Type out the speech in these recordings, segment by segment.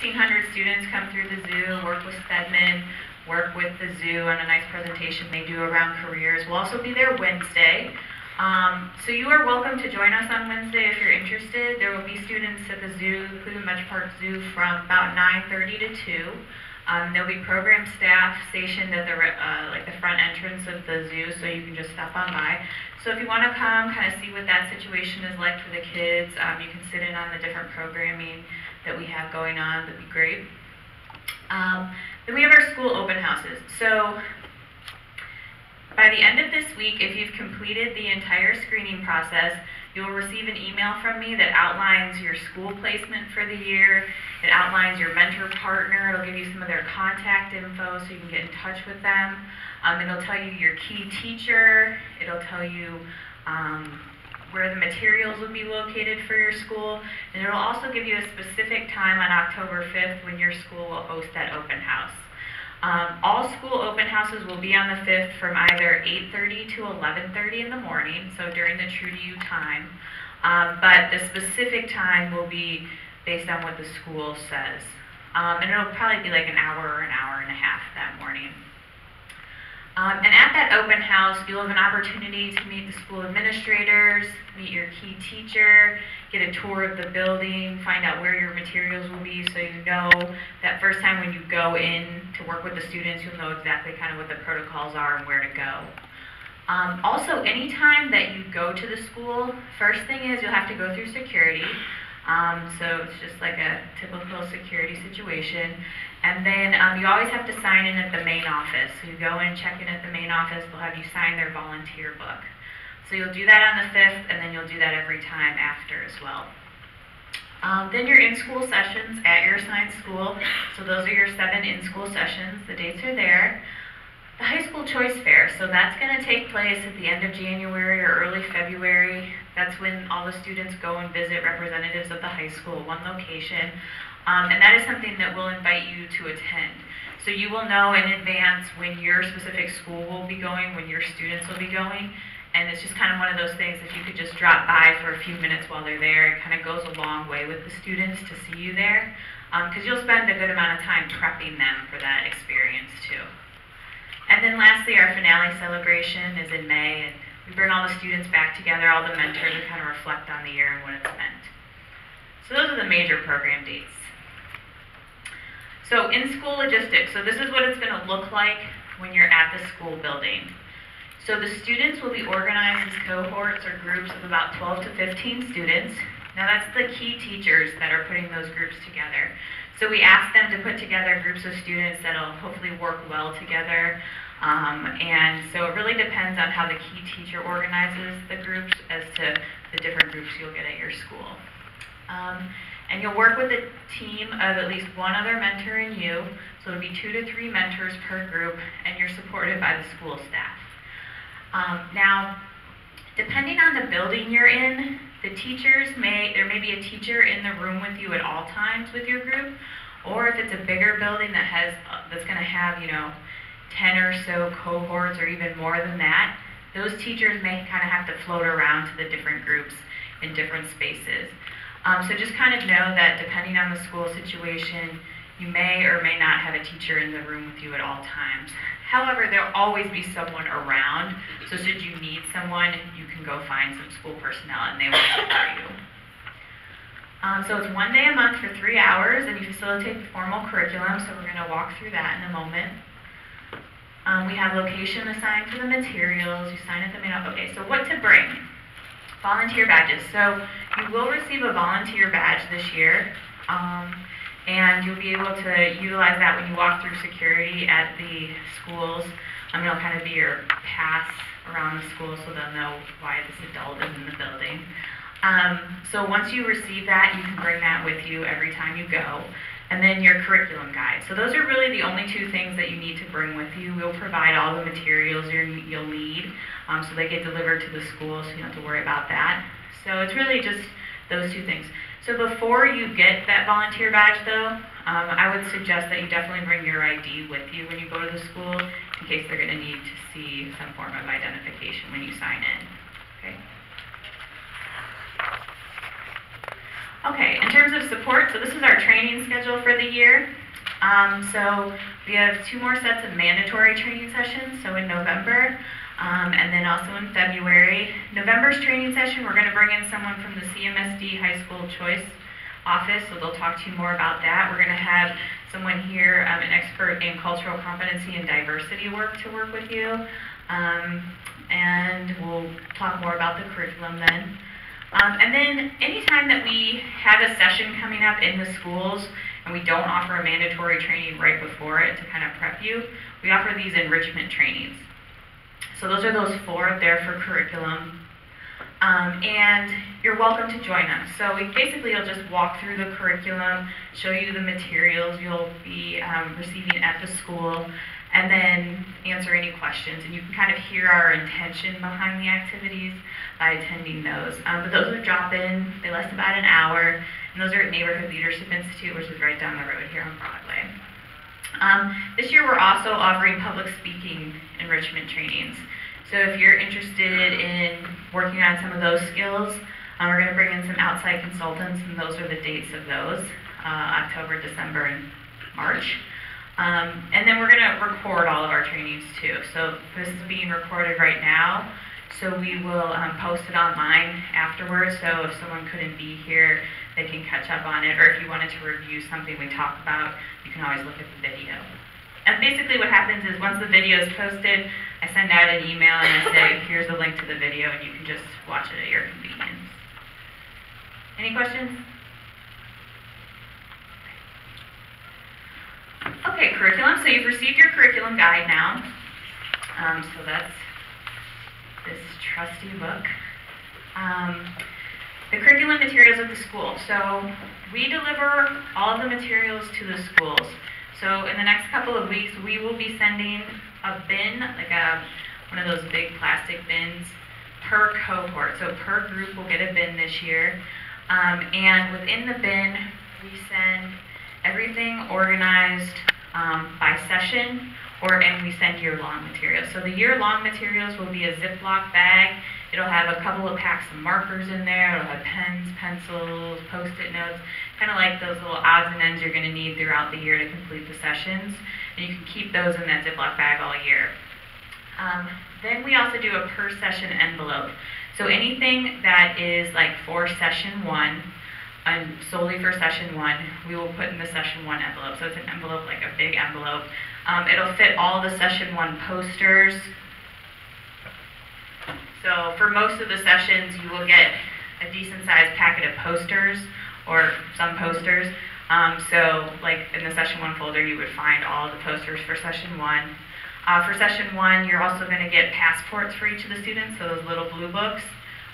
1,600 students come through the zoo, work with Stedman, work with the zoo on a nice presentation they do around careers. We'll also be there Wednesday. So you are welcome to join us on Wednesday if you're interested. There will be students at the zoo, Cleveland Metro Park Zoo, from about 9:30 to 2. There'll be program staff stationed at the front entrance of the zoo, so you can just stop on by. So if you want to come, kind of see what that situation is like for the kids, you can sit in on the different programming that we have going on. That'd be great. Then we have our school open houses. So by the end of this week, if you've completed the entire screening process, you'll receive an email from me that outlines your school placement for the year. It outlines your mentor partner. It'll give you some of their contact info so you can get in touch with them. It'll tell you your key teacher. It'll tell you where the materials will be located for your school. And it'll also give you a specific time on October 5th when your school will host that open house. All school open houses will be on the 5th from either 8:30 to 11:30 in the morning, so during the True to You time. But the specific time will be based on what the school says. And it'll probably be like an hour or an hour and a half that morning. And at that open house, you'll have an opportunity to meet the school administrators, meet your key teacher, get a tour of the building, find out where your materials will be so you know that first time when you go in to work with the students, you'll know exactly kind of what the protocols are and where to go. Also, anytime that you go to the school, first thing is you'll have to go through security. So it's just like a typical security situation. And then you always have to sign in at the main office. So you go in, check in at the main office, they'll have you sign their volunteer book. So you'll do that on the 5th, and then you'll do that every time after as well. Then your in-school sessions at your assigned school. So those are your 7 in-school sessions. The dates are there. The high school choice fair. So that's going to take place at the end of January or early February. That's when all the students go and visit representatives of the high school, one location. And that is something that we'll invite you to attend. So you will know in advance when your specific school will be going, when your students will be going. And it's just kind of one of those things, if you could just drop by for a few minutes while they're there, it kind of goes a long way with the students to see you there. Because you'll spend a good amount of time prepping them for that experience too. And then lastly, our finale celebration is in May. And we bring all the students back together, all the mentors, to kind of reflect on the year and what it's meant. So those are the major program dates. So in-school logistics. So this is what it's going to look like when you're at the school building. So the students will be organized as cohorts or groups of about 12 to 15 students. Now that's the key teachers that are putting those groups together. So we ask them to put together groups of students that'll hopefully work well together. And so it really depends on how the key teacher organizes the groups as to the different groups you'll get at your school. And you'll work with a team of at least one other mentor and you. So it'll be 2 to 3 mentors per group, and you're supported by the school staff. Now, depending on the building you're in, there may be a teacher in the room with you at all times with your group, or if it's a bigger building that's going to have 10 or so cohorts or even more than that, those teachers may kind of have to float around to the different groups in different spaces. So just kind of know that depending on the school situation, you may or may not have a teacher in the room with you at all times. However, there'll always be someone around, so should you need someone, you can go find some school personnel and they will support you. So it's 1 day a month for 3 hours, and you facilitate the formal curriculum, so we're going to walk through that in a moment. We have location assigned for the materials, you sign at the main office. Okay, so what to bring? Volunteer badges. So you will receive a volunteer badge this year, and you'll be able to utilize that when you walk through security at the schools. It'll kind of be your pass around the school so they'll know why this adult is in the building. So once you receive that, you can bring that with you every time you go. And then your curriculum guide. So those are really the only 2 things that you need to bring with you. We'll provide all the materials you'll need, so they get delivered to the school, so you don't have to worry about that. So it's really just those 2 things. So before you get that volunteer badge though, I would suggest that you definitely bring your ID with you when you go to the school, in case they're going to need to see some form of identification when you sign in. Okay? Okay, in terms of support, so this is our training schedule for the year. So we have 2 more sets of mandatory training sessions, so in November, and then also in February. November's training session, we're going to bring in someone from the CMSD High School Choice office, so they'll talk to you more about that. We're going to have someone here, an expert in cultural competency and diversity work to work with you, and we'll talk more about the curriculum then. And then anytime that we have a session coming up in the schools and we don't offer a mandatory training right before it to kind of prep you, we offer these enrichment trainings. So those are those 4 up there for curriculum. And you're welcome to join us. So you'll just walk through the curriculum, show you the materials you'll be receiving at the school, and then answer any questions. And you can kind of hear our intention behind the activities by attending those. But those are drop-in. They last about an hour. And those are at Neighborhood Leadership Institute, which is right down the road here on Broadway. This year we're also offering public speaking enrichment trainings. So if you're interested in working on some of those skills, we're going to bring in some outside consultants, and those are the dates of those, October, December, and March. And then we're going to record all of our trainings too. So this is being recorded right now, so we will post it online afterwards. So if someone couldn't be here, they can catch up on it, or if you wanted to review something we talked about, you can always look at the video. And basically what happens is once the video is posted, I send out an email and I say, here's a link to the video, and you can just watch it at your convenience. Any questions? Okay, curriculum. So you've received your curriculum guide now. So that's this trusty book. The curriculum materials at the school. So we deliver all of the materials to the schools. So in the next couple of weeks, we will be sending a bin, like one of those big plastic bins, per cohort. So per group will get a bin this year. And within the bin, we send everything organized by session, and we send year-long materials. So the year-long materials will be a Ziploc bag. It'll have a couple of packs of markers in there. It'll have pens, pencils, Post-it notes, kind of like those little odds and ends you're going to need throughout the year to complete the sessions. And you can keep those in that Ziploc bag all year. Then we also do a per session envelope. So anything that is like for session 1, and solely for session 1, we will put in the session 1 envelope. So it's an envelope, like a big envelope. It'll fit all the session 1 posters. So for most of the sessions, you will get a decent sized packet of posters, or some posters. So like in the session 1 folder, you would find all the posters for session 1. For session 1, you're also going to get passports for each of the students, so those little blue books.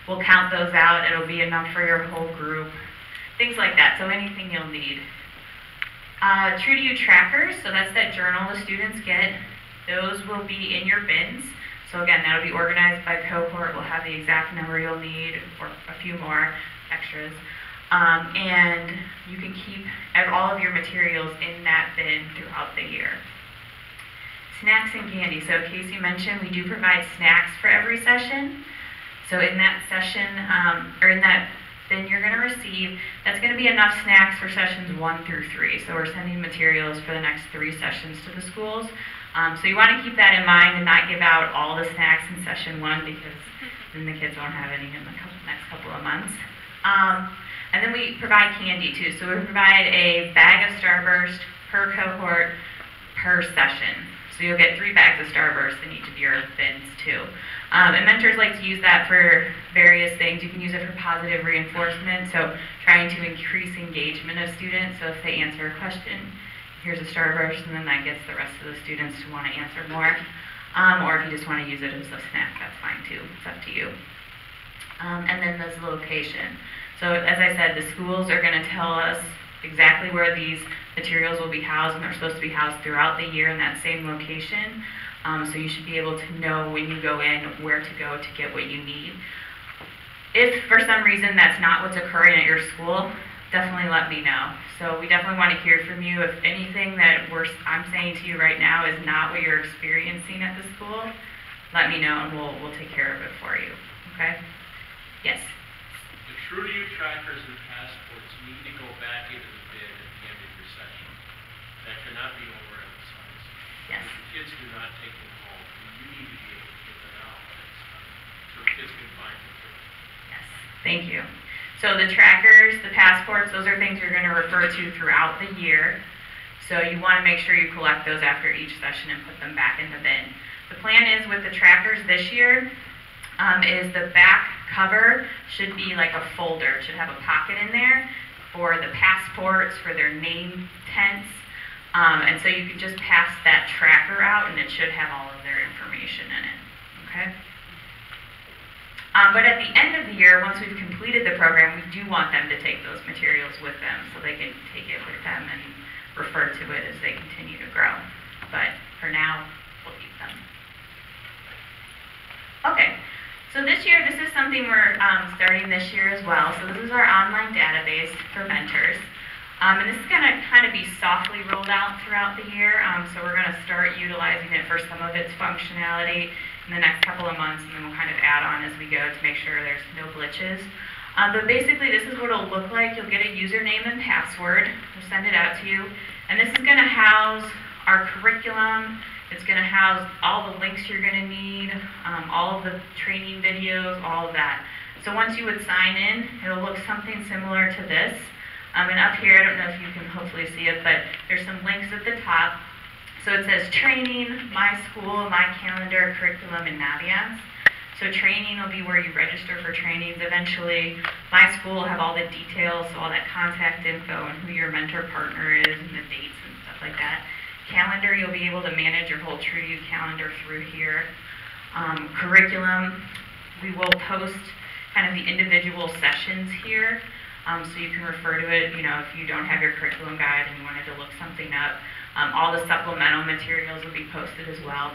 We'll count those out. It'll be enough for your whole group. Things like that, so anything you'll need. True to You trackers, so that's that journal the students get. Those will be in your bins. So again, that'll be organized by cohort. We'll have the exact number you'll need, or a few more extras. And you can keep all of your materials in that bin throughout the year. Snacks and candy. So Casey mentioned we do provide snacks for every session. So in that session, or in that bin you're going to receive, that's going to be enough snacks for sessions 1 through 3. So we're sending materials for the next 3 sessions to the schools. So you want to keep that in mind and not give out all the snacks in session 1, because then the kids won't have any in the next couple of months. And then we provide candy too. So we provide a bag of Starburst per cohort per session. So you'll get 3 bags of Starburst in each of your bins too. And mentors like to use that for various things. You can use it for positive reinforcement, so trying to increase engagement of students. So if they answer a question, here's a Starburst, and then that gets the rest of the students to want to answer more. Or if you just want to use it as a snack, that's fine too. It's up to you. And then this location. So as I said, the schools are going to tell us exactly where these materials will be housed, and they're supposed to be housed throughout the year in that same location. So you should be able to know when you go in where to go to get what you need. If for some reason that's not what's occurring at your school, definitely let me know. So we definitely want to hear from you. If anything that I'm saying to you right now is not what you're experiencing at the school, let me know and we'll take care of it for you. Okay? Yes? The True to You trackers and passports need to go back into the bin at the end of your session. That cannot be overemphasized. Yes. If the kids do not take them home, you need to be able to get them out next time so the kids can find them too. Yes, thank you. So the trackers, the passports, those are things you're going to refer to throughout the year. So you want to make sure you collect those after each session and put them back in the bin. The plan is with the trackers this year is the back cover should be like a folder. It should have a pocket in there for the passports, for their name tents. And so you can just pass that tracker out and it should have all of their information in it. Okay? But at the end of the year, once we've completed the program, we do want them to take those materials with them so they can take it with them and refer to it as they continue to grow. But for now, we'll keep them. Okay, so this year, this is something we're starting this year as well. So this is our online database for mentors. And this is going to kind of be softly rolled out throughout the year. So we're going to start utilizing it for some of its functionality in the next couple of months, and then we'll kind of add on as we go to make sure there's no glitches. But basically, this is what it'll look like. You'll get a username and password. We'll send it out to you. And this is going to house our curriculum. It's going to house all the links you're going to need, all of the training videos, all of that. So once you would sign in, it'll look something similar to this. And up here, I don't know if you can hopefully see it, but there's some links at the top. So it says training, my school, my calendar, curriculum, and Naviance. So training will be where you register for trainings eventually. My school will have all the details, so all that contact info and who your mentor partner is and the dates and stuff like that. Calendar, you'll be able to manage your whole True to You calendar through here. Curriculum, we will post kind of the individual sessions here. So you can refer to it, you know, if you don't have your curriculum guide and you wanted to look something up. All the supplemental materials will be posted as well.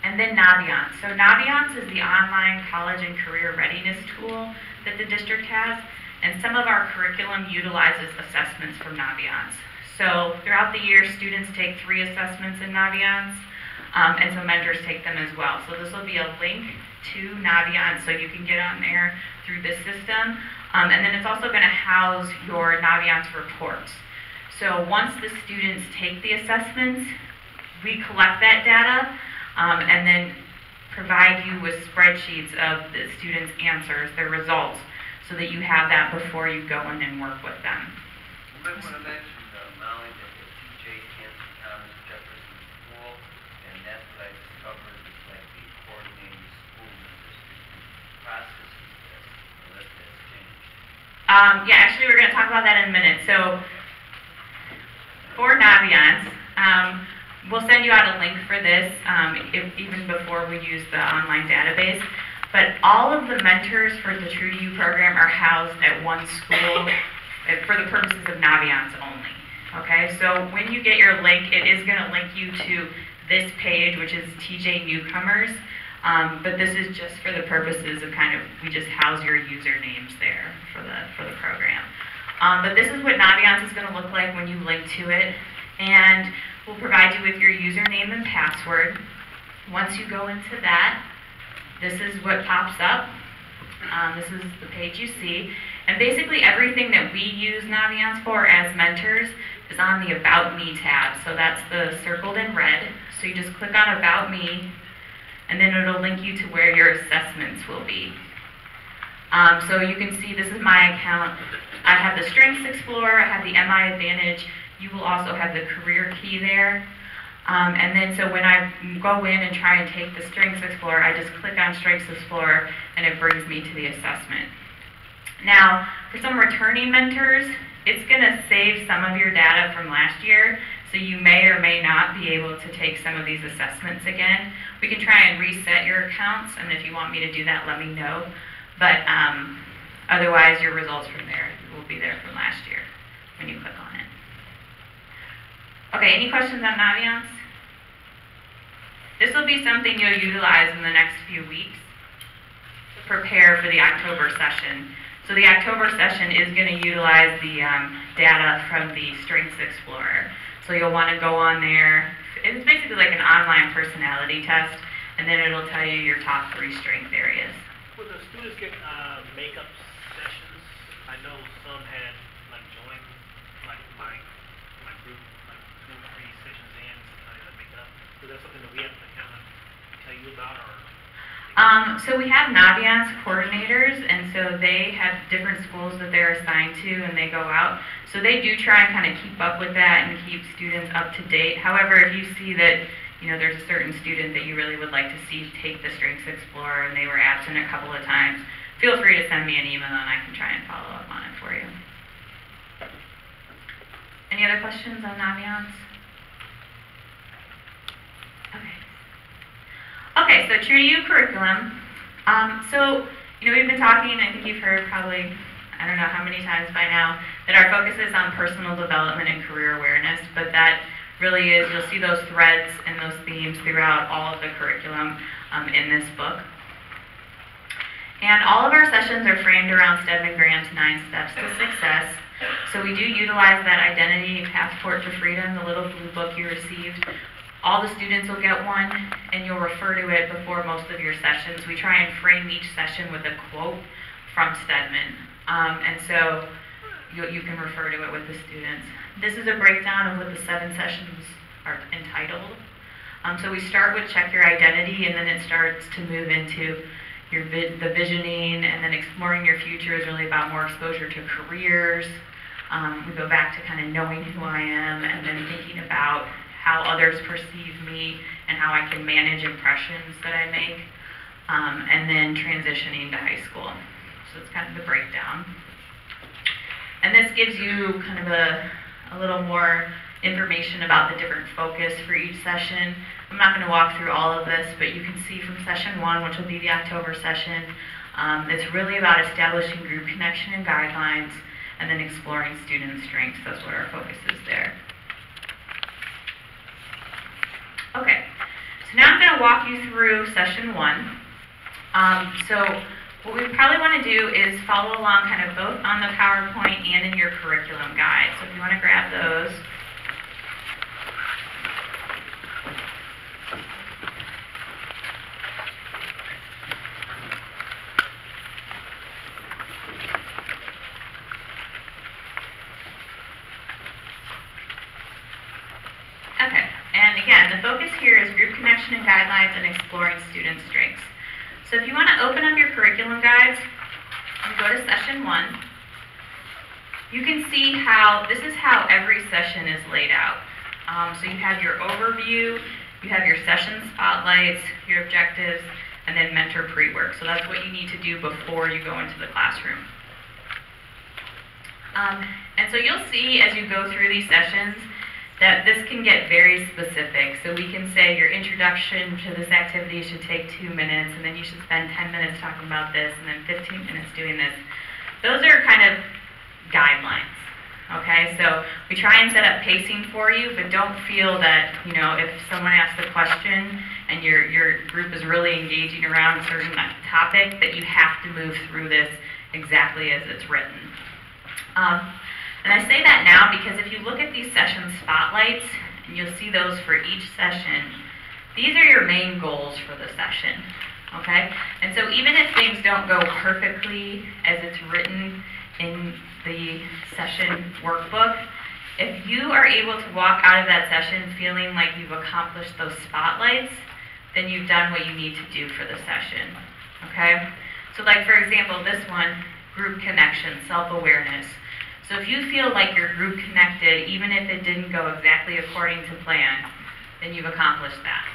And then Naviance. So Naviance is the online college and career readiness tool that the district has. And some of our curriculum utilizes assessments from Naviance. So throughout the year, students take 3 assessments in Naviance, and so mentors take them as well. So this will be a link to Naviance so you can get on there through this system. And then it's also going to house your Naviance reports. So once the students take the assessments, we collect that data and then provide you with spreadsheets of the students' answers, their results, so that you have that before you go in and work with them. You might want to mention, Molly, that the TJ Hanson Thomas Jefferson School, and that's what I discovered is like the coordinating school district processes this, unless that's changed. Yeah, actually we're going to talk about that in a minute. So for Naviance, we'll send you out a link for this even before we use the online database. But all of the mentors for the True to You program are housed at one school for the purposes of Naviance only. Okay, so when you get your link, it is going to link you to this page, which is TJ Newcomers. But this is just for the purposes of kind of, we just house your usernames there for the program. But this is what Naviance is going to look like when you link to it. And we'll provide you with your username and password. Once you go into that, this is what pops up. This is the page you see. And basically everything that we use Naviance for as mentors is on the About Me tab. So that's the circled in red. So you just click on About Me, and then it'll link you to where your assessments will be. So you can see this is my account. I have the Strengths Explorer, I have the MI Advantage. You will also have the career key there. And then so when I go in and try and take the Strengths Explorer, I just click on Strengths Explorer and it brings me to the assessment. Now, for some returning mentors, it's going to save some of your data from last year, so you may or may not be able to take some of these assessments again. We can try and reset your accounts, and if you want me to do that, let me know. But otherwise, your results from there will be there from last year when you click on it. Okay, any questions on Naviance? This will be something you'll utilize in the next few weeks to prepare for the October session. So the October session is going to utilize the data from the Strengths Explorer. So you'll want to go on there. It's basically like an online personality test, and then it'll tell you your top 3 strength areas. Will the students get makeup sessions I know some had like joined like my group like 2 or 3 sessions in, sometimes I make it up. So that's something that we have to kind of tell you about, or So we have Naviance coordinators, and so they have different schools that they're assigned to, and they go out. So they do try and kind of keep up with that and keep students up to date. However, if you see that, you know, there's a certain student that you really would like to see take the Strengths Explorer and they were absent a couple of times, feel free to send me an email and I can try and follow up on it for you. Any other questions on Naviance? Okay. Okay, so true to you curriculum. So, you know, we've been talking, I think you've heard probably, I don't know how many times by now, that our focus is on personal development and career awareness, but that really is, you'll see those threads and those themes throughout all of the curriculum in this book. And all of our sessions are framed around Stedman Graham's 9 Steps to Success. So we do utilize that identity passport to freedom, the little blue book you received. All the students will get one, and you'll refer to it before most of your sessions. We try and frame each session with a quote from Stedman. And so you can refer to it with the students. This is a breakdown of what the 7 sessions are entitled. So we start with check your identity, and then it starts to move into the visioning, and then exploring your future is really about more exposure to careers. We go back to kind of knowing who I am, and then thinking about how others perceive me and how I can manage impressions that I make, and then transitioning to high school. So it's kind of the breakdown. And this gives you kind of a little more information about the different focus for each session. I'm not going to walk through all of this, but you can see from session 1, which will be the October session, it's really about establishing group connection and guidelines, and then exploring student strengths. That's what our focus is there. Okay, so now I'm going to walk you through session 1. So what we probably want to do is follow along kind of both on the PowerPoint and in your curriculum guide. So if you want to grab those. Okay, and again, the focus here is group connection and guidelines and exploring student strengths. So if you want to open up your curriculum guides and go to session 1, you can see how, this is how every session is laid out. So you have your overview, you have your session spotlights, your objectives, and then mentor pre-work. So that's what you need to do before you go into the classroom. And so you'll see as you go through these sessions that this can get very specific. So we can say your introduction to this activity should take 2 minutes, and then you should spend 10 minutes talking about this, and then 15 minutes doing this. Those are kind of guidelines, okay? So we try and set up pacing for you, but don't feel that, you know, if someone asks a question and your group is really engaging around a certain topic, that you have to move through this exactly as it's written. And I say that now because if you look at these session spotlights, and you'll see those for each session, these are your main goals for the session, okay? And so even if things don't go perfectly as it's written in the session workbook, if you are able to walk out of that session feeling like you've accomplished those spotlights, then you've done what you need to do for the session, okay? So like for example, this one, group connection, self-awareness. So if you feel like you're group connected, even if it didn't go exactly according to plan, then you've accomplished that.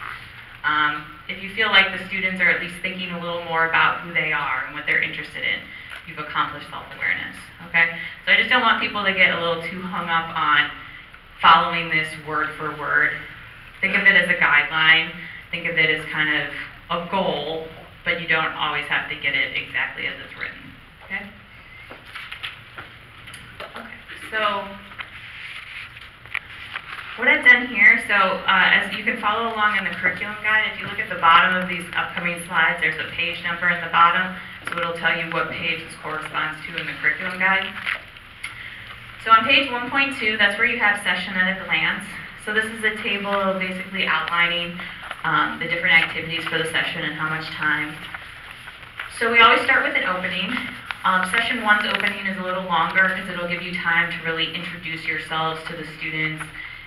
If you feel like the students are at least thinking a little more about who they are and what they're interested in, you've accomplished self-awareness, okay? So I just don't want people to get a little too hung up on following this word for word. Think of it as a guideline. Think of it as kind of a goal, but you don't always have to get it exactly as it's written, okay? So what I've done here, so as you can follow along in the curriculum guide, if you look at the bottom of these upcoming slides, there's a page number in the bottom, so it'll tell you what page this corresponds to in the curriculum guide. So on page 1.2, that's where you have session at a glance. So this is a table basically outlining the different activities for the session and how much time. So we always start with an opening. Session 1's opening is a little longer because it'll give you time to really introduce yourselves to the students.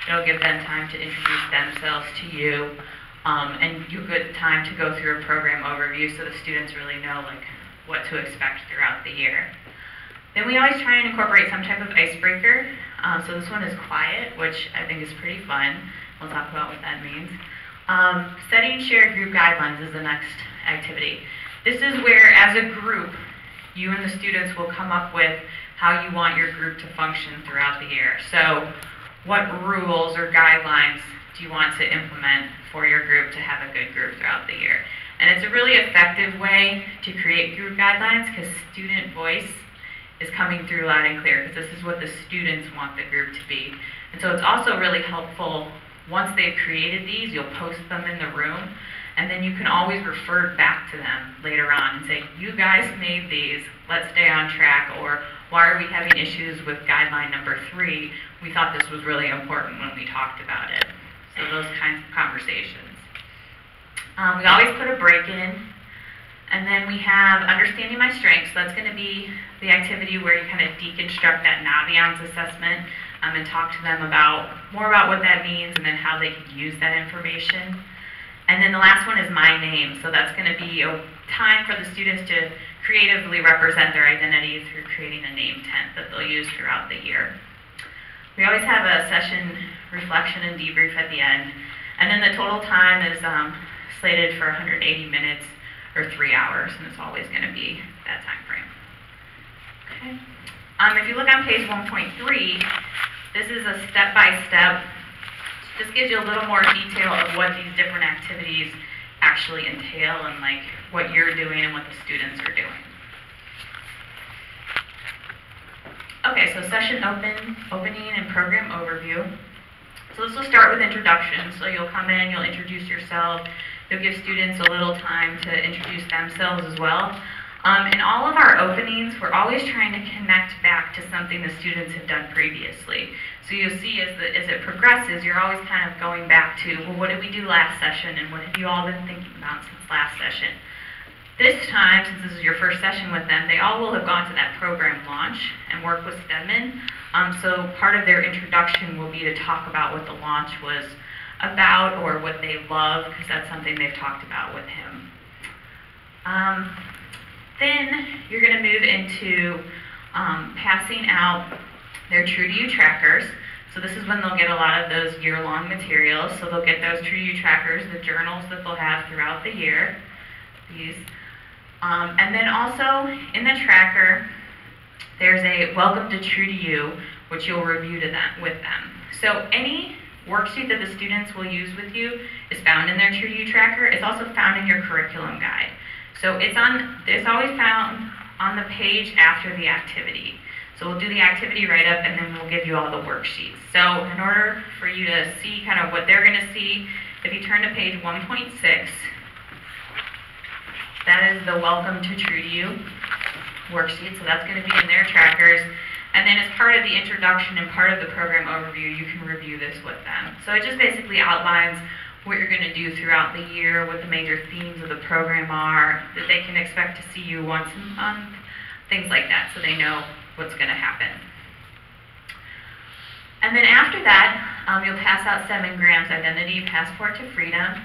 It'll give them time to introduce themselves to you, and you get time to go through a program overview so the students really know like what to expect throughout the year. Then we always try and incorporate some type of icebreaker. So this one is quiet, which I think is pretty fun. We'll talk about what that means. Setting shared group guidelines is the next activity. This is where, as a group, you and the students will come up with how you want your group to function throughout the year. So what rules or guidelines do you want to implement for your group to have a good group throughout the year? And it's a really effective way to create group guidelines because student voice is coming through loud and clear because this is what the students want the group to be. And so it's also really helpful once they've created these, you'll post them in the room, and then you can always refer back to them later on and say, you guys made these, let's stay on track, or why are we having issues with guideline number 3? We thought this was really important when we talked about it. So those kinds of conversations. We always put a break in, and then we have understanding my strengths. So that's going to be the activity where you kind of deconstruct that Naviance assessment and talk to them more about what that means and then how they can use that information. And then the last one is my name. So that's going to be a time for the students to creatively represent their identity through creating a name tent that they'll use throughout the year. We always have a session reflection and debrief at the end. And then the total time is slated for 180 minutes or 3 hours, and it's always going to be that time frame. Okay. If you look on page 1.3, this is a step-by-step. This gives you a little more detail of what these different activities actually entail and like what you're doing and what the students are doing. Okay, so session opening and program overview. So this will start with introduction. So you'll come in, you'll introduce yourself. You'll give students a little time to introduce themselves as well. In all of our openings, we're always trying to connect back to something the students have done previously. So you'll see as it progresses, you're always kind of going back to, well, what did we do last session and what have you all been thinking about since last session? This time, since this is your first session with them, they all will have gone to that program launch and worked with Stedman. So part of their introduction will be to talk about what the launch was about or what they love, because that's something they've talked about with him. Then you're going to move into passing out their True to You trackers. So this is when they'll get a lot of those year-long materials. So they'll get those True to You trackers, the journals that they'll have throughout the year. These. And then also in the tracker, there's a Welcome to True to You, which you'll review with them. So any worksheet that the students will use with you is found in their True to You tracker. It's also found in your curriculum guide. So it's always found on the page after the activity. So we'll do the activity write-up and then we'll give you all the worksheets. So in order for you to see kind of what they're going to see, if you turn to page 1.6, that is the Welcome to True to You worksheet. So that's going to be in their trackers. And then as part of the introduction and part of the program overview, you can review this with them. So it just basically outlines what you're going to do throughout the year, what the major themes of the program are, that they can expect to see you once a month, things like that, so they know what's going to happen. And then after that, you'll pass out Stedman Graham's Identity Passport to Freedom.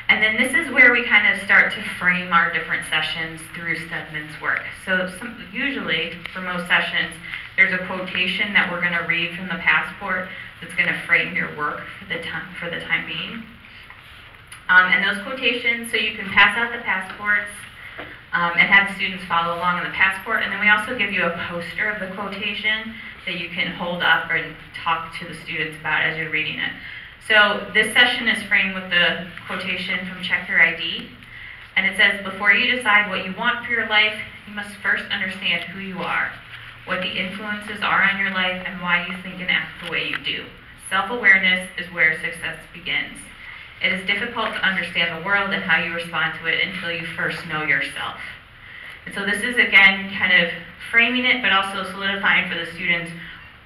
And then this is where we kind of start to frame our different sessions through Stedman's work. So usually, for most sessions, there's a quotation that we're going to read from the passport that's going to frame your work for the time being. And those quotations, so you can pass out the passports and have the students follow along on the passport. And then we also give you a poster of the quotation that you can hold up and talk to the students about as you're reading it. So this session is framed with the quotation from Check Your ID. And it says, before you decide what you want for your life, you must first understand who you are, what the influences are on your life, and why you think and act the way you do. Self-awareness is where success begins. It is difficult to understand the world and how you respond to it until you first know yourself. And so this is, again, kind of framing it, but also solidifying for the students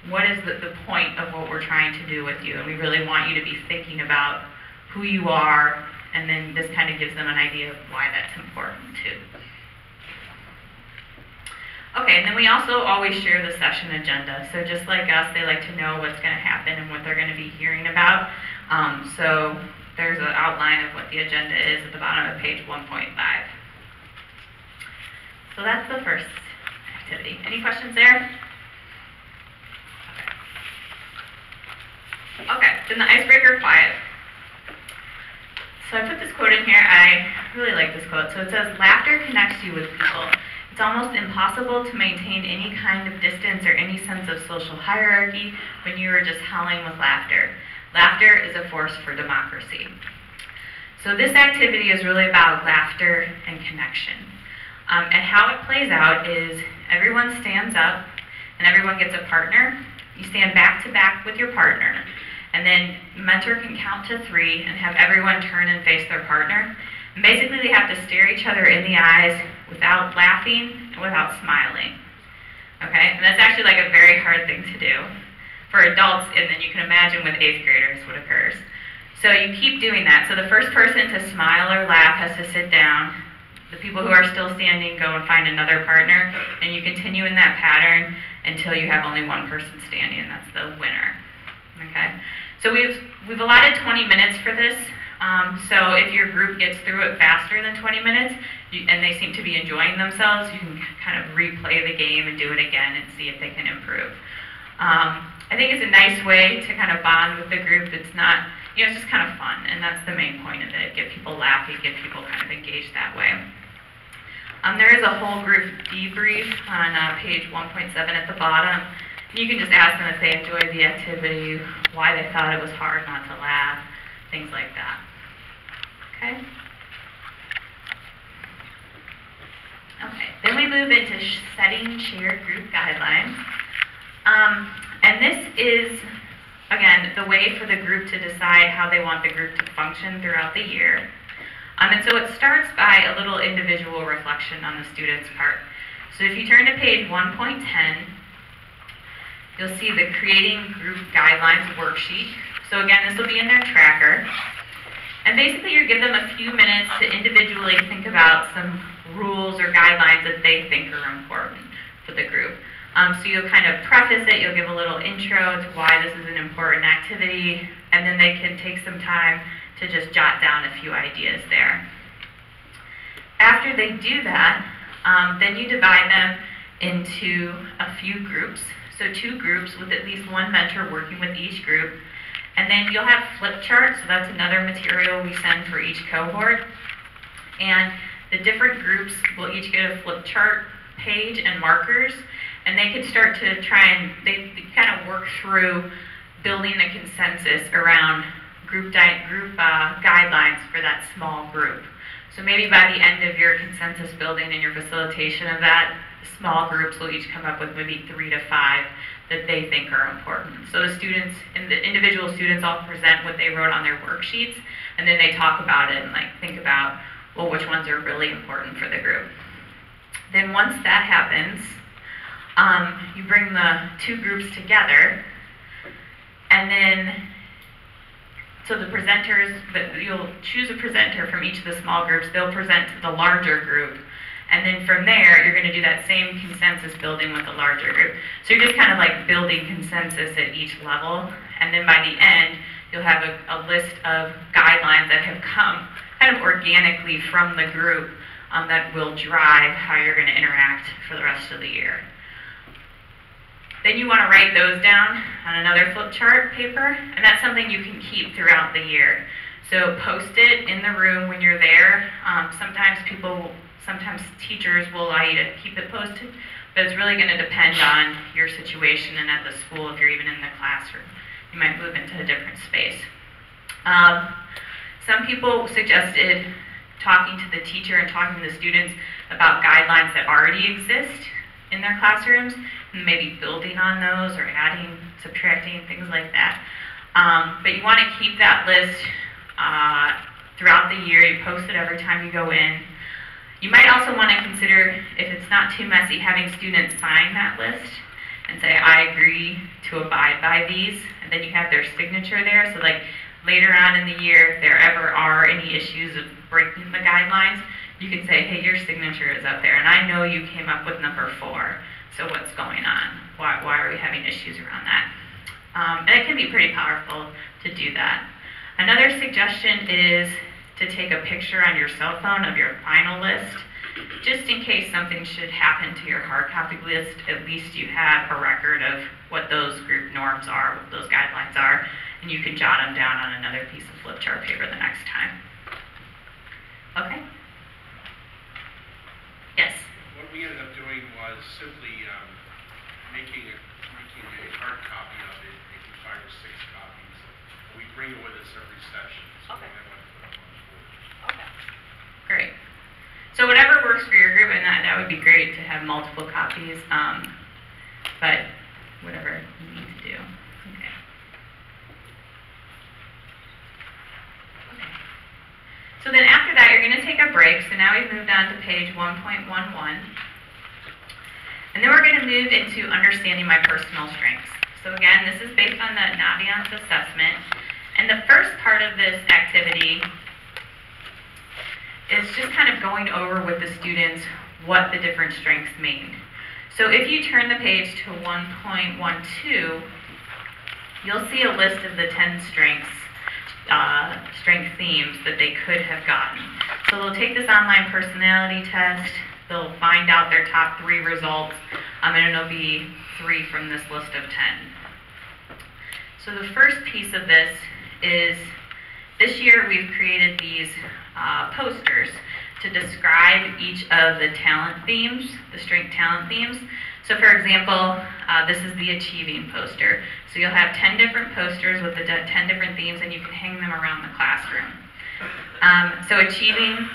what is the point of what we're trying to do with you. And we really want you to be thinking about who you are, and then this kind of gives them an idea of why that's important too. Okay, and then we also always share the session agenda. So just like us, they like to know what's going to happen and what they're going to be hearing about. So there's an outline of what the agenda is at the bottom of page 1.5. So that's the first activity. Any questions there? Okay, then the icebreaker quiet. So I put this quote in here. I really like this quote. So it says, laughter connects you with people. It's almost impossible to maintain any kind of distance or any sense of social hierarchy when you are just howling with laughter. Laughter is a force for democracy. So this activity is really about laughter and connection. And how it plays out is everyone stands up and everyone gets a partner. You stand back to back with your partner. And then the mentor can count to 3 and have everyone turn and face their partner. And basically they have to stare each other in the eyes without laughing and without smiling. Okay? And that's actually like a very hard thing to do for adults, and then you can imagine with 8th graders what occurs. So you keep doing that. So the first person to smile or laugh has to sit down. The people who are still standing go and find another partner, and you continue in that pattern until you have only one person standing, and that's the winner. Okay? So we've allotted 20 minutes for this. So if your group gets through it faster than 20 minutes, and they seem to be enjoying themselves, you can kind of replay the game and do it again and see if they can improve. I think it's a nice way to kind of bond with the group. It's not, it's just kind of fun, and that's the main point of it. Get people laughing, get people kind of engaged that way. There is a whole group debrief on page 1.7 at the bottom. You can just ask them if they enjoyed the activity, why they thought it was hard not to laugh, things like that. Okay? Okay, then we move into setting shared group guidelines. And this is, again, the way for the group to decide how they want the group to function throughout the year. And so it starts by a little individual reflection on the student's part. So if you turn to page 1.10, you'll see the Creating Group Guidelines worksheet. So again, this will be in their tracker. And basically you give them a few minutes to individually think about some rules or guidelines that they think are important for the group. So you'll kind of preface it, you'll give a little intro to why this is an important activity, and then they can take some time to just jot down a few ideas there. After they do that, then you divide them into a few groups. So 2 groups with at least 1 mentor working with each group. And then you'll have flip charts, so that's another material we send for each cohort. And the different groups will each get a flip chart page and markers, and they can start to try and they kind of work through building a consensus around group guidelines for that small group. So maybe by the end of your consensus building and your facilitation of that, small groups will each come up with maybe 3 to 5 that they think are important. So the students and the individual students all present what they wrote on their worksheets, and then they talk about it and think about, well, which ones are really important for the group. Then once that happens, you bring the 2 groups together, and then so the presenters, you'll choose a presenter from each of the small groups, they'll present to the larger group, and then from there, you're going to do that same consensus building with the larger group. So you're just kind of like building consensus at each level, and then by the end, you'll have a list of guidelines that have come kind of organically from the group that will drive how you're going to interact for the rest of the year. Then you want to write those down on another flip chart paper, and that's something you can keep throughout the year. So post it in the room when you're there. Sometimes teachers will allow you to keep it posted, but it's really going to depend on your situation and at the school. If you're even in the classroom, you might move into a different space. Some people suggested talking to the teacher and talking to the students about guidelines that already exist in their classrooms, and maybe building on those or adding, subtracting, things like that. But you want to keep that list throughout the year. You post it every time you go in. You might also want to consider, if it's not too messy, having students sign that list and say, I agree to abide by these, and then you have their signature there. So like later on in the year, if there ever are any issues of breaking the guidelines, you can say, hey, your signature is up there, and I know you came up with number 4, so what's going on? Why are we having issues around that? And it can be pretty powerful to do that. Another suggestion is to take a picture on your cell phone of your final list, just in case something should happen to your hard copy list. At least you have a record of what those group norms are, what those guidelines are, and you can jot them down on another piece of flip chart paper the next time. Okay? Yes? What we ended up doing was simply making a hard copy of it, maybe 5 or 6 copies. We bring it with us every session, so we Okay. have one to put up on the board. Okay. Great. So whatever works for your group, and that would be great to have multiple copies, but whatever you need to do. Okay. Okay. So then after that, you're going to take a break. So now we've moved on to page 1.11. And then we're going to move into understanding my personal strengths. So again, this is based on the Naviance assessment. And the first part of this activity is just kind of going over with the students what the different strengths mean. So if you turn the page to 1.12, you'll see a list of the 10 strength themes that they could have gotten. So they'll take this online personality test, they'll find out their top 3 results, and it'll be 3 from this list of 10. So the first piece of this is, this year we've created these posters to describe each of the talent themes, the strength talent themes. So for example, this is the achieving poster. So you'll have 10 different posters with the 10 different themes, and you can hang them around the classroom. So achieving,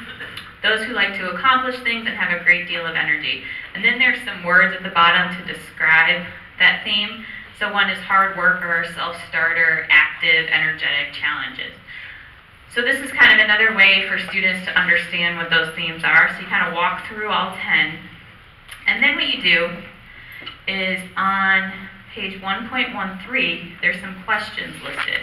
those who like to accomplish things and have a great deal of energy. And then there's some words at the bottom to describe that theme. So one is hard worker, self-starter, active, energetic, challenges. So this is kind of another way for students to understand what those themes are. So you kind of walk through all 10. And then what you do is on page 1.13, there's some questions listed.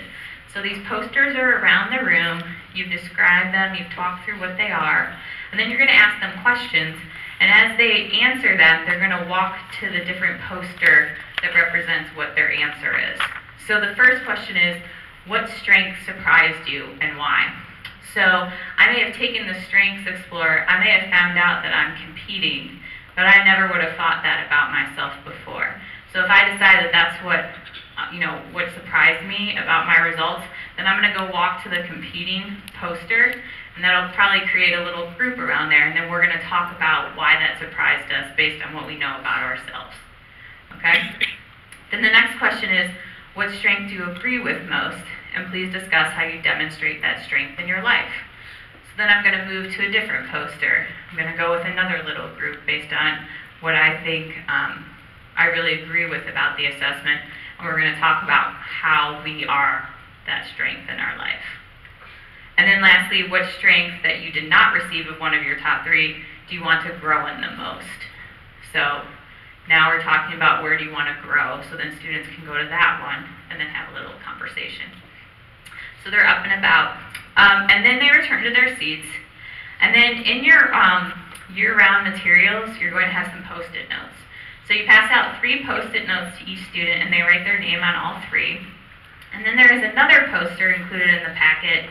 So these posters are around the room. You've described them, you've talked through what they are, and then you're going to ask them questions. And as they answer them, they're going to walk to the different poster that represents what their answer is. So the first question is, what strength surprised you and why? So I may have taken the Strengths Explorer, I may have found out that I'm competing, but I never would have thought that about myself before. So if I decide that that's what surprised me about my results, then I'm going to go walk to the competing poster, and that'll probably create a little group around there, and then we're going to talk about why that surprised us based on what we know about ourselves. Okay? Then the next question is, what strength do you agree with most? And please discuss how you demonstrate that strength in your life. So then I'm going to move to a different poster. I'm going to go with another little group based on what I think I really agree with about the assessment. And we're going to talk about how we are that strength in our life. And then lastly, what strength that you did not receive of one of your top 3 do you want to grow in the most? So now we're talking about where do you want to grow, so then students can go to that one and then have a little conversation. So they're up and about. And then they return to their seats. And then in your year-round materials, you're going to have some Post-it notes. So you pass out 3 Post-it notes to each student, and they write their name on all 3. And then there is another poster included in the packet.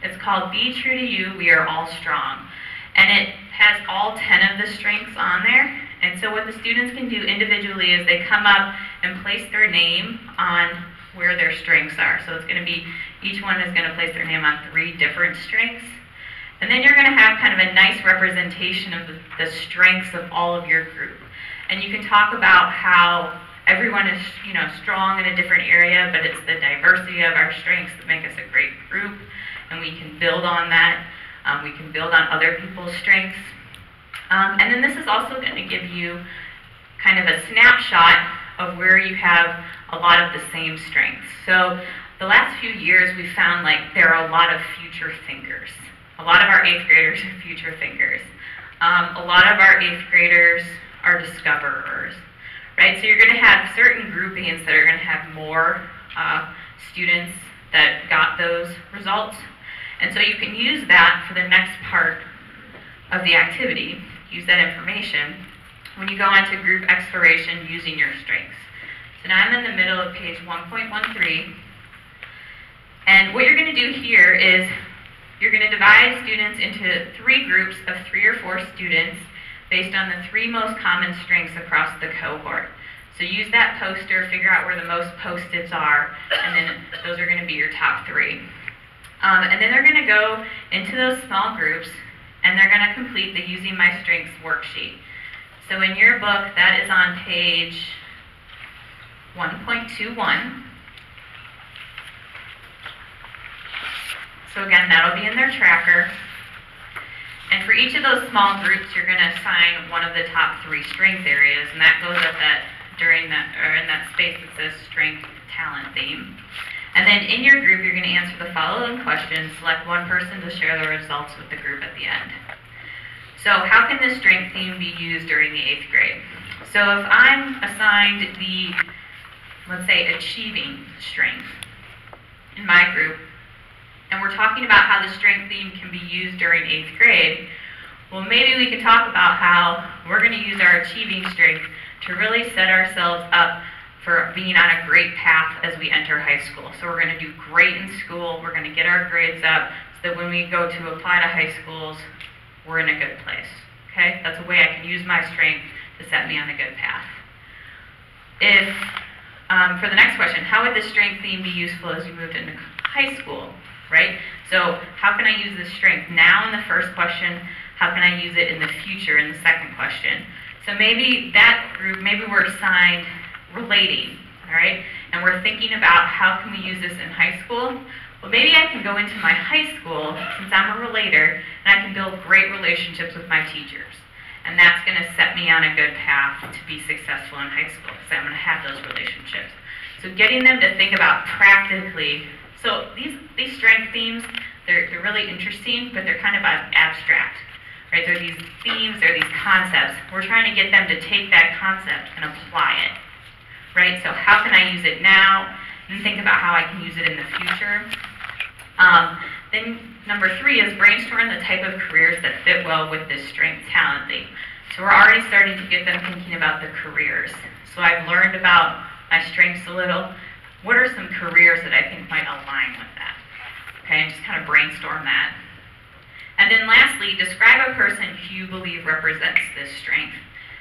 It's called Be True to You, We Are All Strong. And it has all 10 of the strengths on there. And so what the students can do individually is they come up and place their name on where their strengths are. So it's going to be, each one is going to place their name on 3 different strengths. And then you're going to have kind of a nice representation of the strengths of all of your group. And you can talk about how everyone is, strong in a different area, but it's the diversity of our strengths that make us a great group. And we can build on that. We can build on other people's strengths. And then this is also going to give you kind of a snapshot of where you have a lot of the same strengths. So the last few years we found like there are a lot of future thinkers. A lot of our 8th graders are future thinkers. A lot of our 8th graders are discoverers, right? So you're going to have certain groupings that are going to have more students that got those results. And so you can use that for the next part of the activity, use that information when you go into group exploration using your strengths. So now I'm in the middle of page 1.13, and what you're going to do here is you're going to divide students into 3 groups of 3 or 4 students based on the 3 most common strengths across the cohort. So use that poster, figure out where the most post-its are, and then those are going to be your top 3. And then they're going to go into those small groups, and they're going to complete the Using My Strengths worksheet. So in your book, that is on page 1.21. So again, that'll be in their tracker. And for each of those small groups, you're going to assign one of the top 3 strength areas, and that goes at that in that space that says strength talent theme. And then in your group, you're going to answer the following questions. Select one person to share the results with the group at the end. So how can this strength theme be used during the 8th grade? So if I'm assigned the, let's say, achieving strength in my group, and we're talking about how the strength theme can be used during 8th grade, well, maybe we can talk about how we're going to use our achieving strength to really set ourselves up for being on a great path as we enter high school. So we're going to do great in school, we're going to get our grades up, so that when we go to apply to high schools, we're in a good place. Okay? That's a way I can use my strength to set me on a good path. If, for the next question, how would this strength theme be useful as you moved into high school? Right? So how can I use this strength now in the first question? How can I use it in the future in the second question? So maybe that group, maybe we're assigned relating, all right? And we're thinking about how can we use this in high school? Well, maybe I can go into my high school, since I'm a relator, and I can build great relationships with my teachers. And that's going to set me on a good path to be successful in high school, because I'm going to have those relationships. So getting them to think about practically, so these strength themes, they're really interesting, but they're kind of abstract. Right? They're these themes, they're these concepts. We're trying to get them to take that concept and apply it. Right? So how can I use it now? And think about how I can use it in the future. Then number 3 is brainstorm the type of careers that fit well with this strength talent theme. So we're already starting to get them thinking about the careers. So I've learned about my strengths a little. What are some careers that I think might align with that? Okay, and just kind of brainstorm that. And then lastly, describe a person who you believe represents this strength.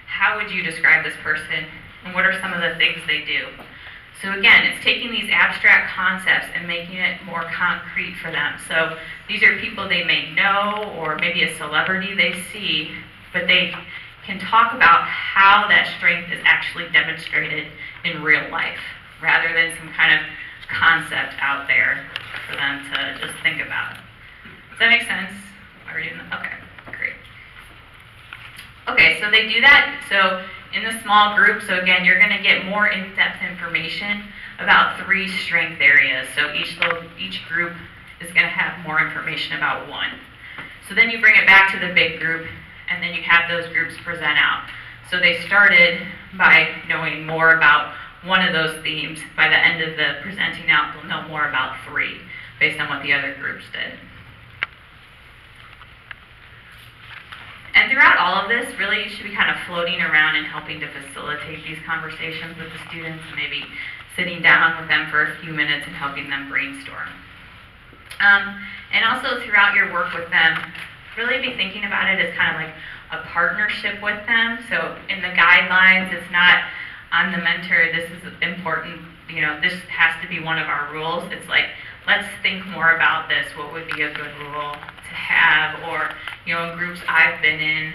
How would you describe this person, and what are some of the things they do? So again, it's taking these abstract concepts and making it more concrete for them. So these are people they may know, or maybe a celebrity they see, but they can talk about how that strength is actually demonstrated in real life, rather than some kind of concept out there for them to just think about. Does that make sense? Are we doing that? Okay, great. Okay, so they do that. So in the small group, so again, you're going to get more in-depth information about 3 strength areas. So each group is going to have more information about one. So then you bring it back to the big group, and then you have those groups present out. So they started by knowing more about one of those themes. By the end of the presenting out, they'll know more about 3 based on what the other groups did. And throughout all of this, really you should be kind of floating around and helping to facilitate these conversations with the students, and maybe sitting down with them for a few minutes and helping them brainstorm. And also throughout your work with them, really be thinking about it as kind of like a partnership with them. So in the guidelines, it's not, I'm the mentor, this is important, you know, this has to be one of our rules. It's like, let's think more about this. What would be a good rule to have? Or, you know, in groups I've been in,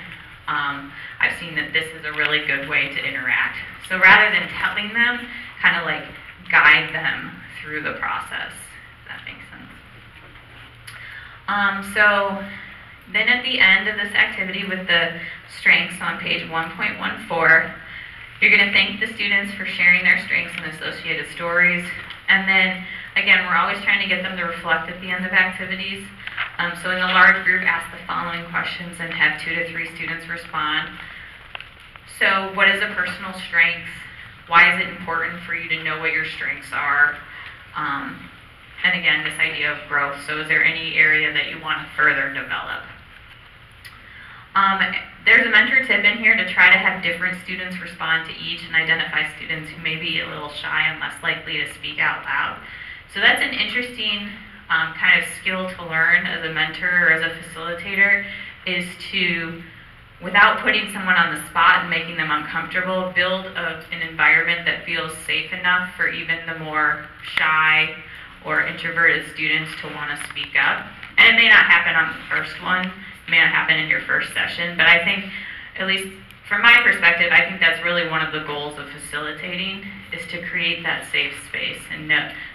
I've seen that this is a really good way to interact. So rather than telling them, kind of like guide them through the process. If that makes sense. So then at the end of this activity with the strengths on page 1.14, you're going to thank the students for sharing their strengths and associated stories. And then, again, we're always trying to get them to reflect at the end of activities. So in the large group, ask the following questions and have 2 to 3 students respond. So what is a personal strength? Why is it important for you to know what your strengths are? And again, this idea of growth. So is there any area that you want to further develop? There's a mentor tip in here to try to have different students respond to each and identify students who may be a little shy and less likely to speak out loud. So that's an interesting kind of skill to learn as a mentor or as a facilitator, is to, without putting someone on the spot and making them uncomfortable, build an environment that feels safe enough for even the more shy or introverted students to want to speak up. And it may not happen on the first one, it may not happen in your first session, but I think, at least from my perspective, I think that's really one of the goals of facilitating, is to create that safe space and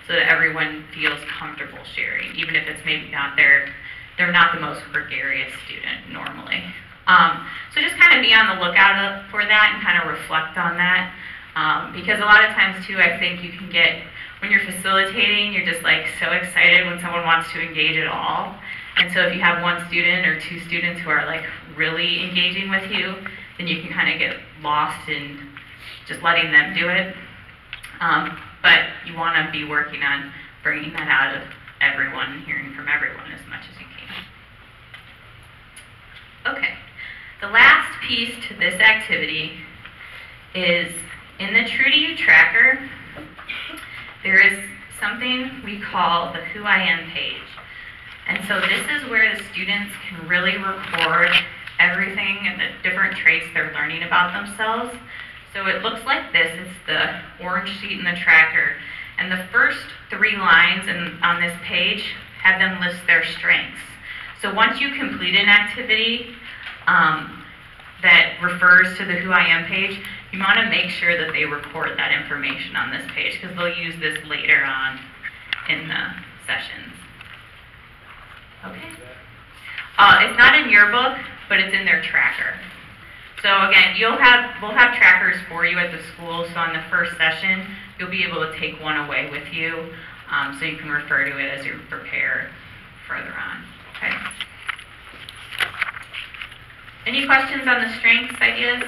so that everyone feels comfortable sharing, even if it's maybe not they're not the most gregarious student normally. So just kind of be on the lookout for that and kind of reflect on that, because a lot of times too, I think you can get, when you're facilitating, you're just like so excited when someone wants to engage at all. And so if you have one student or two students who are like really engaging with you, then you can kind of get lost in just letting them do it. But you want to be working on bringing that out of everyone and hearing from everyone as much as you can. Okay, the last piece to this activity is in the True to You tracker, there is something we call the Who I Am page. And so this is where the students can really record everything and the different traits they're learning about themselves. So it looks like this. It's the orange sheet in the tracker. And the first 3 lines on this page have them list their strengths. So once you complete an activity that refers to the Who I Am page, you want to make sure that they record that information on this page, because they'll use this later on in the sessions. Okay. It's not in your book, but it's in their tracker. So again, we'll have trackers for you at the school. So on the first session, you'll be able to take one away with you, so you can refer to it as you prepare further on. Okay. Any questions on the strengths ideas?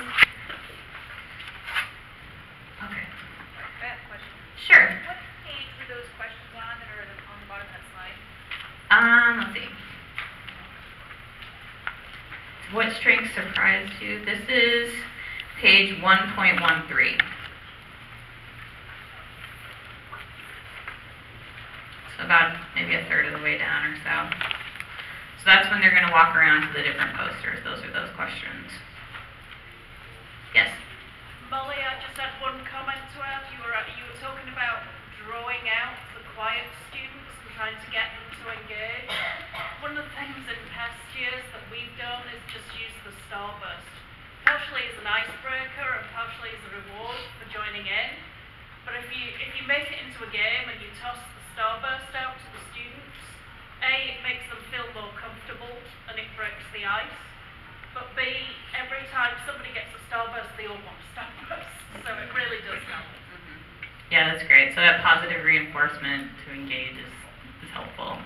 Okay. I have a question. Sure. What page are those questions on that are on the bottom of that slide? Let's see. What strength surprised you? This is page 1.13. So about maybe a third of the way down or so. So that's when they're going to walk around to the different posters. Those are those questions. Yes? Molly, I just had one comment to add. You were talking about drawing out the quiet students and trying to get them to engage. One of the things in past years that we've done is just use the starburst. Partially as an icebreaker and partially as a reward for joining in. But if you make it into a game and you toss the starburst out to the students, A, it makes them feel more comfortable and it breaks the ice. But B, every time somebody gets a starburst, they all want a starburst. So it really does help. Yeah, that's great. So that positive reinforcement to engage is helpful.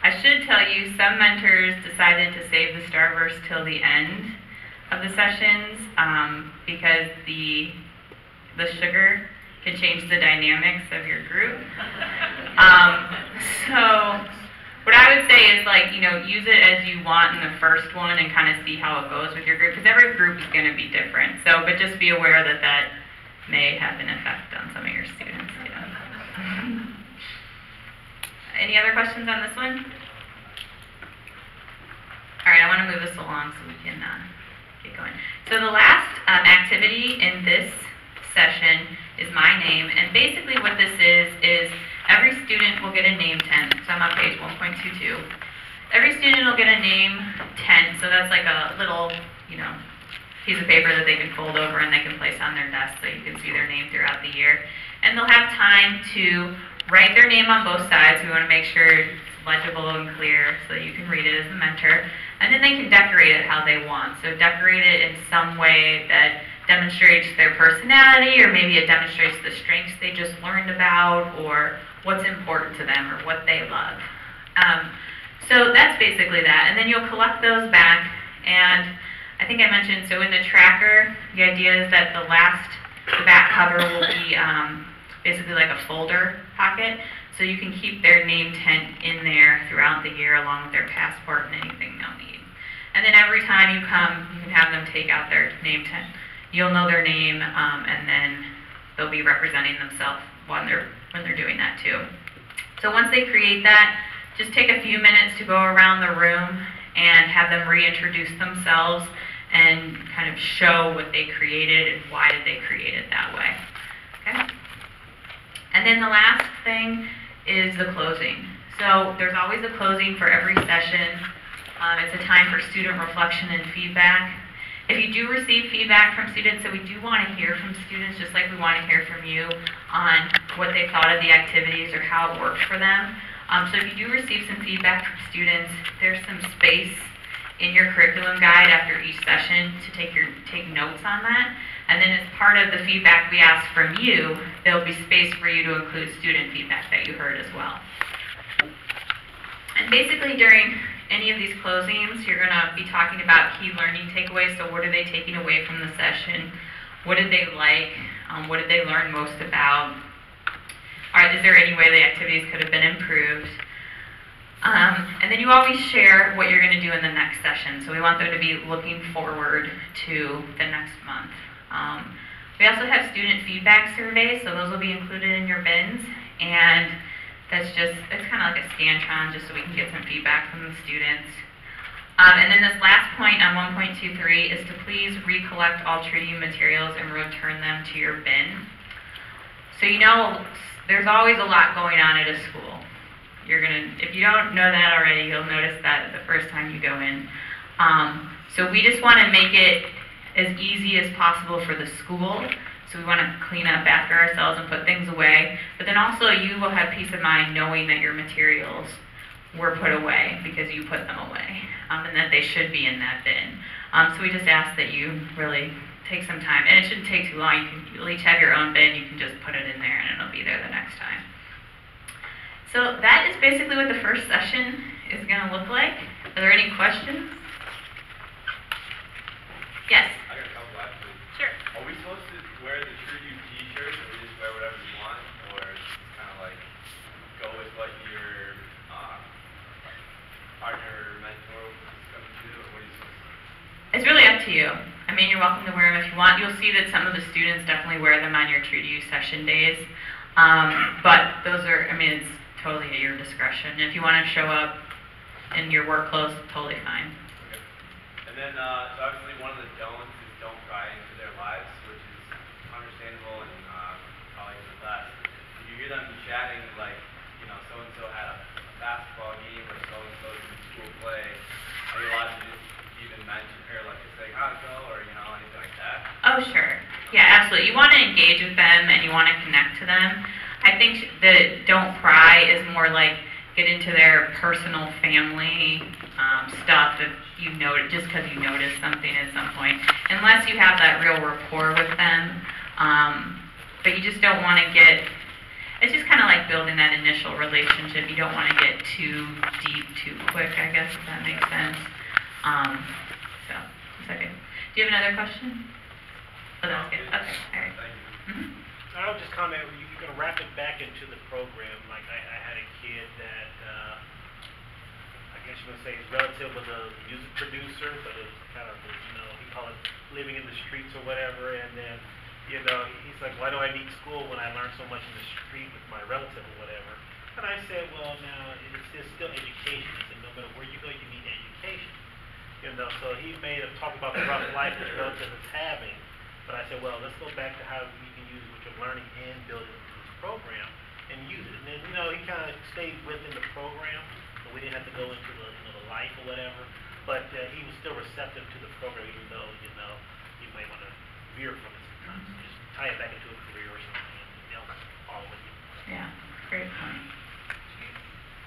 I should tell you, some mentors decided to save the starburst till the end of the sessions, because the sugar can change the dynamics of your group. So what I would say is, like, use it as you want in the first one and kind of see how it goes with your group, because every group is going to be different. So, but just be aware that that may have an effect on some of your students. Yeah. Any other questions on this one? All right, I want to move this along so we can get going. So the last activity in this session is my name, and basically what this is every student will get a name tent. So I'm on page 1.22. Every student will get a name tent, so that's like a little, piece of paper that they can fold over and they can place on their desk so you can see their name throughout the year. And they'll have time to write their name on both sides. We want to make sure it's legible and clear so that you can read it as a mentor. And then they can decorate it how they want. So decorate it in some way that demonstrates their personality, or maybe it demonstrates the strengths they just learned about, or what's important to them, or what they love. So that's basically that. And then you'll collect those back, and I think I mentioned, so in the tracker, the idea is that the back cover will be basically like a folder pocket. So you can keep their name tent in there throughout the year along with their passport and anything they'll need. And then every time you come, you can have them take out their name tent. You'll know their name, and then they'll be representing themselves when they're doing that too. So once they create that, just take a few minutes to go around the room and have them reintroduce themselves and kind of show what they created and why did they create it that way. Okay? And then the last thing is the closing. So there's always a closing for every session. It's a time for student reflection and feedback. If you do receive feedback from students, so we do want to hear from students, just like we want to hear from you on what they thought of the activities or how it worked for them. So if you do receive some feedback from students, there's some space in your curriculum guide after each session to take notes on that. And then as part of the feedback we ask from you, there'll be space for you to include student feedback that you heard as well. And basically during any of these closings, you're going to be talking about key learning takeaways. So what are they taking away from the session? What did they like? What did they learn most about? Is there any way the activities could have been improved? And then you always share what you're going to do in the next session. So we want them to be looking forward to the next month. We also have student feedback surveys, so those will be included in your bins. And it's kind of like a Scantron, just so we can get some feedback from the students. And then this last point on 1.23 is to please recollect all treating materials and return them to your bin. So you know, there's always a lot going on at a school. If you don't know that already, you'll notice that the first time you go in. So we just want to make it as easy as possible for the school. So we want to clean up after ourselves and put things away. But then also you will have peace of mind knowing that your materials were put away because you put them away, and that they should be in that bin. So we just ask that you really take some time. And it shouldn't take too long. You'll each have your own bin. You can just put it in there and it'll be there the next time. So that is basically what the first session is going to look like. Are there any questions? Yes? I got a couple actually. Sure. Are we supposed to wear the True You t-shirts, or we just wear whatever we want, or just kind of like go with what your partner, mentor is going to do, or what are you supposed to do? It's really up to you. I mean, you're welcome to wear them if you want. You'll see that some of the students definitely wear them on your True to You session days. But those are, it's totally at your discretion. If you want to show up in your work clothes, totally fine. Okay. And then, so obviously one of the don'ts is don't pry into their lives, which is understandable and probably for the class. If you hear them chatting like, so-and-so had a basketball game or so-and-so's in school play, are you allowed to just even mention or like just say, how'd it go, or anything like that? Oh, sure. Yeah, absolutely. You want to engage with them and you want to connect to them. I think the don't pry is more like get into their personal family stuff if you know it, just because you notice something at some point, unless you have that real rapport with them. But you just don't want to it's just kind of like building that initial relationship. You don't want to get too deep too quick, I guess, if that makes sense. So, is that good? Do you have another question? Oh, that's good. Okay, all right. Thank you. Mm-hmm. I'll just comment, you can wrap it back into the program. Like I had a kid that, I guess you would say his relative was a music producer, but it was kind of, he called it living in the streets or whatever. And then, he's like, why do I need school when I learn so much in the street with my relative or whatever? And I said, well, now, it's still education. He said, no matter where you go, you need education. So he made a talk about the rough life his relative is having. But I said, well, let's go back to how we can use what you're learning and build it into this program and use it. And then, he kind of stayed within the program, so we didn't have to go into the, the life or whatever. But he was still receptive to the program, even though, he might want to veer from it sometimes. Just tie it back into a career or something, and they'll follow with you. Yeah, great point.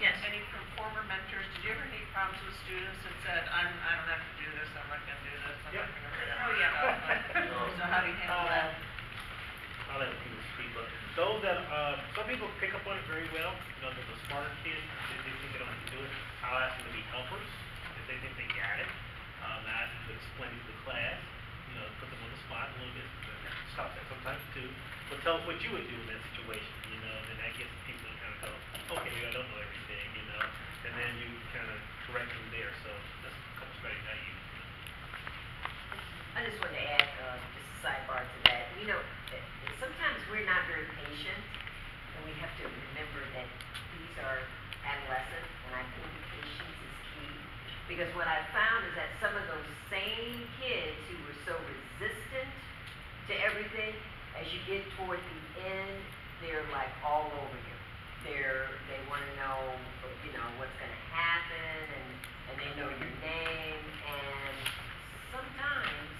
Yes. Any from former mentors, did you ever have any problems with students that said, I don't have to do this, I'm not going to do this, I'm Yep. not going to do that? Oh, yeah. So how do you handle that? I'll let people speak, but those that, some people pick up on it very well. The smarter kids, they think they don't have to do it. I'll ask them to be helpers if they think they got it. I ask them to explain it to the class, put them on the spot a little bit. Stop that sometimes too. But tell us what you would do in that situation, and then that gets people to kind of go, Because what I found is that some of those same kids who were so resistant to everything, as you get toward the end, they're like all over you. They want to know, you know, what's going to happen, and they know your name, and sometimes,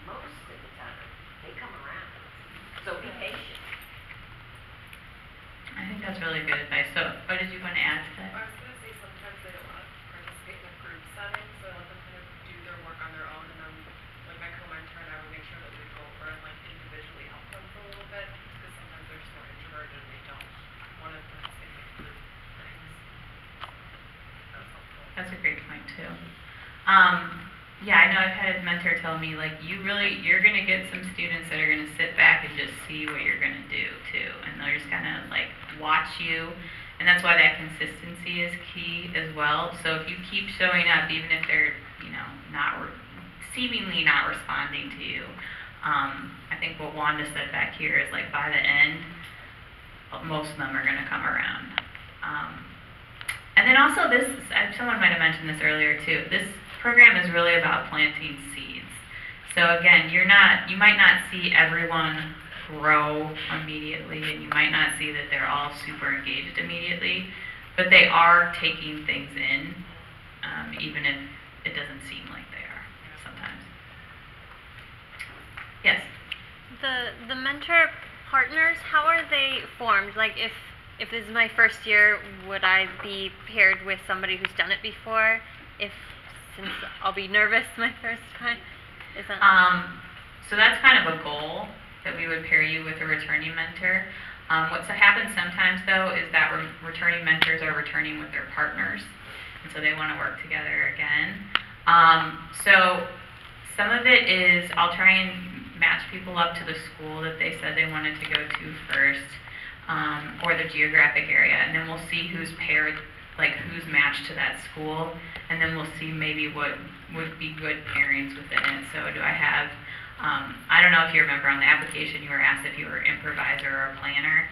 most of the time, they come around. So be patient. I think that's really good advice. So, what did you want to add to that? I was going to say sometimes they don't want to participate in a group setting, so I let them kind of do their work on their own, and then like my co-mentor and I would make sure that we would go over and like individually help them for a little bit, because sometimes they're just more introverted and they don't want to participate in group things. That's helpful. That's a great point too. Yeah, I know I've had a mentor tell me, like, you're going to get some students that are going to sit back and just see what you're going to do too. And they're just going to, like, watch you. And that's why that consistency is key as well. So if you keep showing up, even if they're, you know, seemingly not responding to you, I think what Wanda said back here is, like, by the end, most of them are going to come around. And then also someone might have mentioned this earlier too, this program is really about planting seeds. So again, you might not see everyone grow immediately, and you might not see that they're all super engaged immediately, but they are taking things in, even if it doesn't seem like they are sometimes. Yes? The mentor partners, how are they formed? Like if this is my first year, would I be paired with somebody who's done it before? Since I'll be nervous my first time? So that's kind of a goal, that we would pair you with a returning mentor. What happens sometimes though is that returning mentors are returning with their partners, and so they want to work together again. So some of it is I'll try and match people up to the school that they said they wanted to go to first, or the geographic area, and then we'll see who's paired, like who's matched to that school, and then we'll see maybe what would be good pairings within it. So do I have, I don't know if you remember on the application you were asked if you were improviser or planner.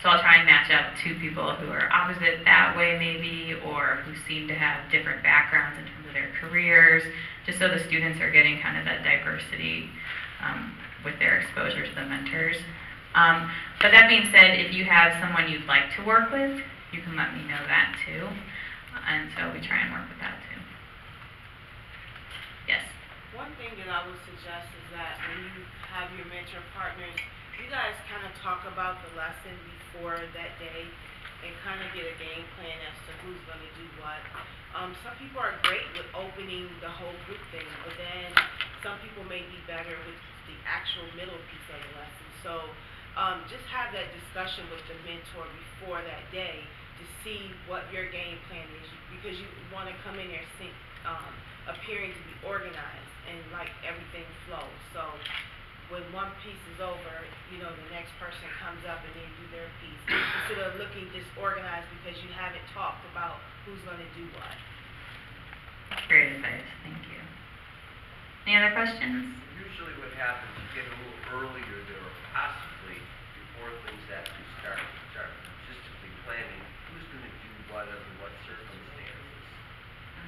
So I'll try and match up two people who are opposite that way maybe, or who seem to have different backgrounds in terms of their careers, just so the students are getting kind of that diversity with their exposure to the mentors. But that being said, if you have someone you'd like to work with, you can let me know that too. And so we try and work with that too. Yes? One thing that I would suggest is that when you have your mentor partners, you guys kind of talk about the lesson before that day and kind of get a game plan as to who's going to do what. Some people are great with opening the whole group thing, but then some people may be better with the actual middle piece of the lesson. So just have that discussion with the mentor before that day to see what your game plan is, because you want to come in there appearing to be organized and like everything flows. So when one piece is over, you know, the next person comes up and they do their piece, instead of looking disorganized because you haven't talked about who's going to do what. Great advice, thank you. Any other questions? Usually what happens, you get a little earlier there, or possibly before things actually start logistically planning who's going to do what under what circumstances.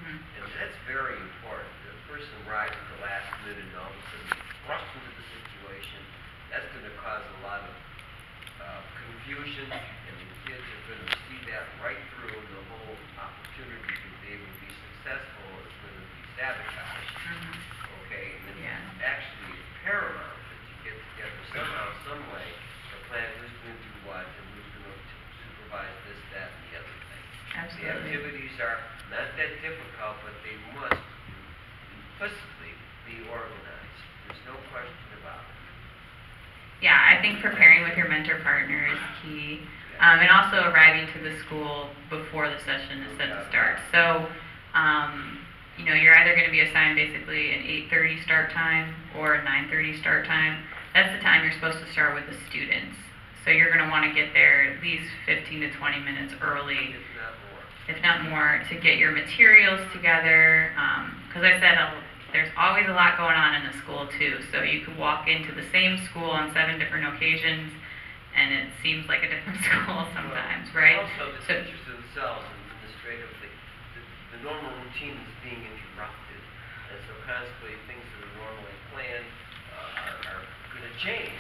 And that's very important. The person arrives at the last minute and all of a sudden thrust into the situation. That's going to cause a lot of confusion, and the kids are going to see that right through, and the whole opportunity to be able to be successful is going to be sabotaged. Okay, and it's actually paramount that you get together somehow, some way, to plan who's going to do what and who's going to supervise this, that, and the other thing. Absolutely. The activities are not that difficult, but they must implicitly be organized. There's no question about it. Yeah, I think preparing with your mentor partner is key. And also arriving to the school before the session is set to start. So, you know, you're either going to be assigned basically an 8:30 start time or a 9:30 start time. That's the time you're supposed to start with the students. So you're going to want to get there at least 15 to 20 minutes early, if not more, to get your materials together. Because I said there's always a lot going on in the school too. So you could walk into the same school on 7 different occasions, and it seems like a different school sometimes, right? Also, the teachers themselves, administratively, the normal routine is being interrupted. And so consequently, things that are normally planned are going to change.